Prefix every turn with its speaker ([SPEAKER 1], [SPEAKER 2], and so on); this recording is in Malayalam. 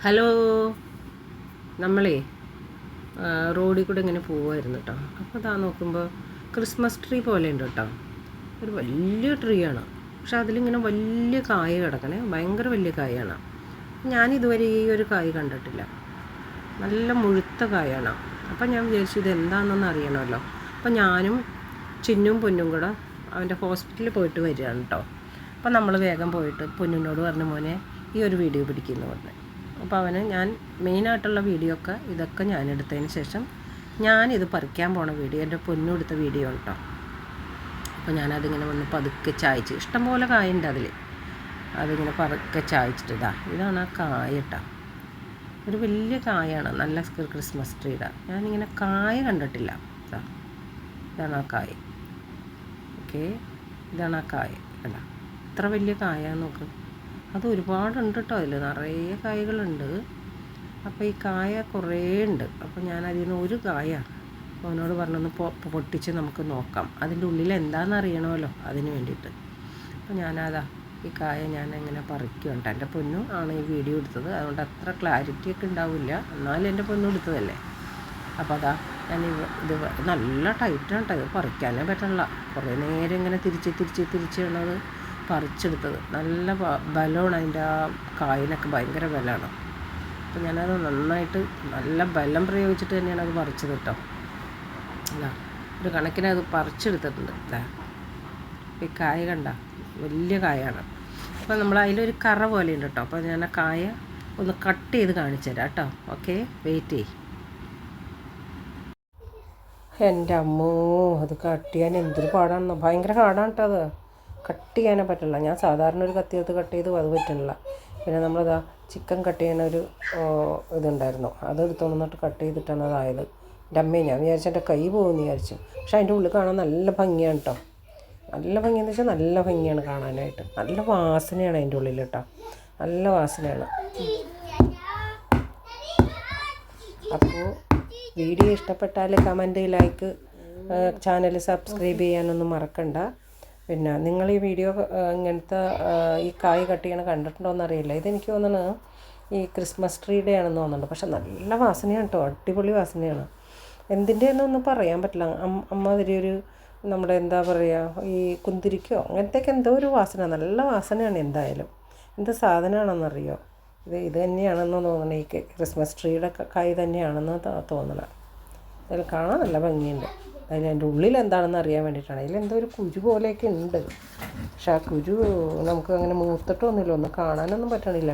[SPEAKER 1] ഹലോ, നമ്മളേ റോഡിൽ കൂടെ ഇങ്ങനെ പോവുമായിരുന്നു കേട്ടോ. അപ്പോൾ അതാ നോക്കുമ്പോൾ ക്രിസ്മസ് ട്രീ പോലെ ഉണ്ട് കേട്ടോ. ഒരു വലിയ ട്രീ ആണ്, പക്ഷെ അതിലിങ്ങനെ വലിയ കായ കിടക്കണേ, ഭയങ്കര വലിയ കായാണ്. ഞാനിതുവരെ ഈ ഒരു കായ് കണ്ടിട്ടില്ല, നല്ല മുഴുത്ത കായാണ്. അപ്പം ഞാൻ വിചാരിച്ചു ഇത് എന്താണെന്നൊന്ന് അറിയണമല്ലോ. അപ്പം ഞാനും ചിന്നും പൊന്നും കൂടെ അവൻ്റെ ഹോസ്പിറ്റലിൽ പോയിട്ട് വരികയാണ് കേട്ടോ. അപ്പം നമ്മൾ വേഗം പോയിട്ട് പൊന്നിനോട് പറഞ്ഞു, മോനെ ഈ ഒരു വീഡിയോ പിടിക്കുന്നു പറഞ്ഞു. അപ്പോൾ അവന് ഞാൻ മെയിനായിട്ടുള്ള വീഡിയോ ഇതൊക്കെ ഞാൻ എടുത്തതിന് ശേഷം ഞാനിത് പറിക്കാൻ പോണ വീഡിയോ എൻ്റെ പൊന്നും എടുത്ത വീഡിയോ കേട്ടോ. അപ്പോൾ ഞാനതിങ്ങനെ വന്ന് പതുക്കെ ചായച്ച്, ഇഷ്ടംപോലെ കായുണ്ട് അതിൽ. അതിങ്ങനെ പതുക്കെ ചായച്ചിട്ട് ഇതാണ് ആ കായ കേട്ടോ. ഒരു വലിയ കായാണ്, നല്ല ക്രിസ്മസ് ട്രീയുടെ. ഞാനിങ്ങനെ കായ കണ്ടിട്ടില്ല. ഇതാണ് ആ കായ. ഓക്കെ, ഇതാണ് ആ കായ. കണ്ട, ഇത്ര വലിയ കായാന്ന് നോക്ക്. അത് ഒരുപാടുണ്ട് കേട്ടോ, അതിൽ നിറയെ കായകളുണ്ട്. അപ്പോൾ ഈ കായ കുറേ ഉണ്ട്. അപ്പോൾ ഞാൻ അതിൽ നിന്ന് ഒരു കായ അവനോട് പറഞ്ഞൊന്ന് പൊട്ടിച്ച് നമുക്ക് നോക്കാം, അതിൻ്റെ ഉള്ളിൽ എന്താണെന്ന് അറിയണമല്ലോ, അതിന് വേണ്ടിയിട്ട്. അപ്പോൾ ഞാനതാ ഈ കായ ഞാൻ എങ്ങനെ പറിക്കും കേട്ടോ. എൻ്റെ പൊന്നു ആണ് ഈ വീഡിയോ എടുത്തത്, അതുകൊണ്ട് അത്ര ക്ലാരിറ്റിയൊക്കെ ഉണ്ടാവില്ല, എന്നാലും എൻ്റെ പൊന്നു എടുത്തതല്ലേ. അപ്പോൾ അതാ ഞാൻ ഇത് നല്ല ടൈറ്റാണ് കേട്ടോ, ഇത് പറിക്കാനേ പറ്റില്ല. കുറേ നേരം ഇങ്ങനെ തിരിച്ച് പറിച്ചെടുത്തത്. നല്ല ബലമാണ് അതിൻ്റെ ആ കായിനൊക്കെ, ഭയങ്കര ബലമാണ്. അപ്പോൾ ഞാനത് നന്നായിട്ട് നല്ല ബലം പ്രയോഗിച്ചിട്ട് തന്നെയാണ് അത് പറിച്ചത് കേട്ടോ. അല്ല, ഒരു കണക്കിന് അത് പറിച്ചെടുത്തിട്ടുണ്ട്. ഈ കായ കണ്ട, വലിയ കായാണ്. അപ്പോൾ നമ്മൾ അതിലൊരു കറ പോലെ ഉണ്ട് കേട്ടോ. അപ്പോൾ ഞാൻ ആ കായ ഒന്ന് കട്ട് ചെയ്ത് കാണിച്ചു തരാം കേട്ടോ. ഓക്കെ, വെയിറ്റ് ചെയ്യ്. എൻ്റെ അമ്മോ, അത് കട്ട് ചെയ്യാൻ എന്തൊരു പാടാണെന്നോ, ഭയങ്കര പാടാണ് കേട്ടോ. അത് കട്ട് ചെയ്യാനേ പറ്റില്ല. ഞാൻ സാധാരണ ഒരു കത്തി എടുത്ത് കട്ട് ചെയ്ത് അത് പറ്റുന്നില്ല. പിന്നെ നമ്മളിതാ ചിക്കൻ കട്ട് ചെയ്യാനൊരു ഇതുണ്ടായിരുന്നു, അത് എടുത്തോന്നിട്ട് കട്ട് ചെയ്തിട്ടാണ് അതായത്. എൻ്റെ അമ്മയെ ഞാൻ വിചാരിച്ചു എൻ്റെ കൈ പോകുമെന്ന് വിചാരിച്ചു. പക്ഷെ അതിൻ്റെ ഉള്ളിൽ കാണാൻ നല്ല ഭംഗിയാണ് കേട്ടോ. നല്ല ഭംഗിയെന്ന് വെച്ചാൽ നല്ല ഭംഗിയാണ് കാണാനായിട്ട്. നല്ല വാസനയാണ് അതിൻ്റെ ഉള്ളിൽ കേട്ടോ, നല്ല വാസനയാണ്. അപ്പോൾ വീഡിയോ ഇഷ്ടപ്പെട്ടാൽ കമൻറ്റ്, ലൈക്ക്, ചാനൽ സബ്സ്ക്രൈബ് ചെയ്യാനൊന്നും മറക്കണ്ട. പിന്നെ നിങ്ങൾ ഈ വീഡിയോ ഇങ്ങനത്തെ ഈ കായ് കട്ട് ചെയ്യണ കണ്ടിട്ടുണ്ടോ എന്നറിയില്ല. ഇതെനിക്ക് തോന്നുന്നത് ഈ ക്രിസ്മസ് ട്രീയുടെ ആണെന്ന് തോന്നുന്നുണ്ട്. പക്ഷെ നല്ല വാസനയാണ് കേട്ടോ, അടിപൊളി വാസനയാണ്. എന്തിൻ്റെ എന്നൊന്നും പറയാൻ പറ്റില്ല. അമ്മാതിരി ഒരു നമ്മുടെ എന്താ പറയുക, ഈ കുന്തിരിക്കോ അങ്ങനത്തെയൊക്കെ എന്തോ ഒരു വാസന, നല്ല വാസനയാണ്. എന്തായാലും എന്ത് സാധനമാണെന്നറിയോ, ഇത് തന്നെയാണെന്ന് തോന്നണേ, ഈ ക്രിസ്മസ് ട്രീയുടെ കായ് തന്നെയാണെന്ന് തോന്നണം. അതിൽ കാണാൻ നല്ല ഭംഗിയുണ്ട്. അതിൻ്റെ ഉള്ളിൽ എന്താണെന്ന് അറിയാൻ വേണ്ടിയിട്ടാണ്. അതിലെന്തോ ഒരു കുരു പോലെയൊക്കെ ഉണ്ട്, പക്ഷെ ആ കുരു നമുക്ക് അങ്ങനെ മൂത്തിട്ടൊന്നുമില്ല, ഒന്നും കാണാനൊന്നും പറ്റണില്ല.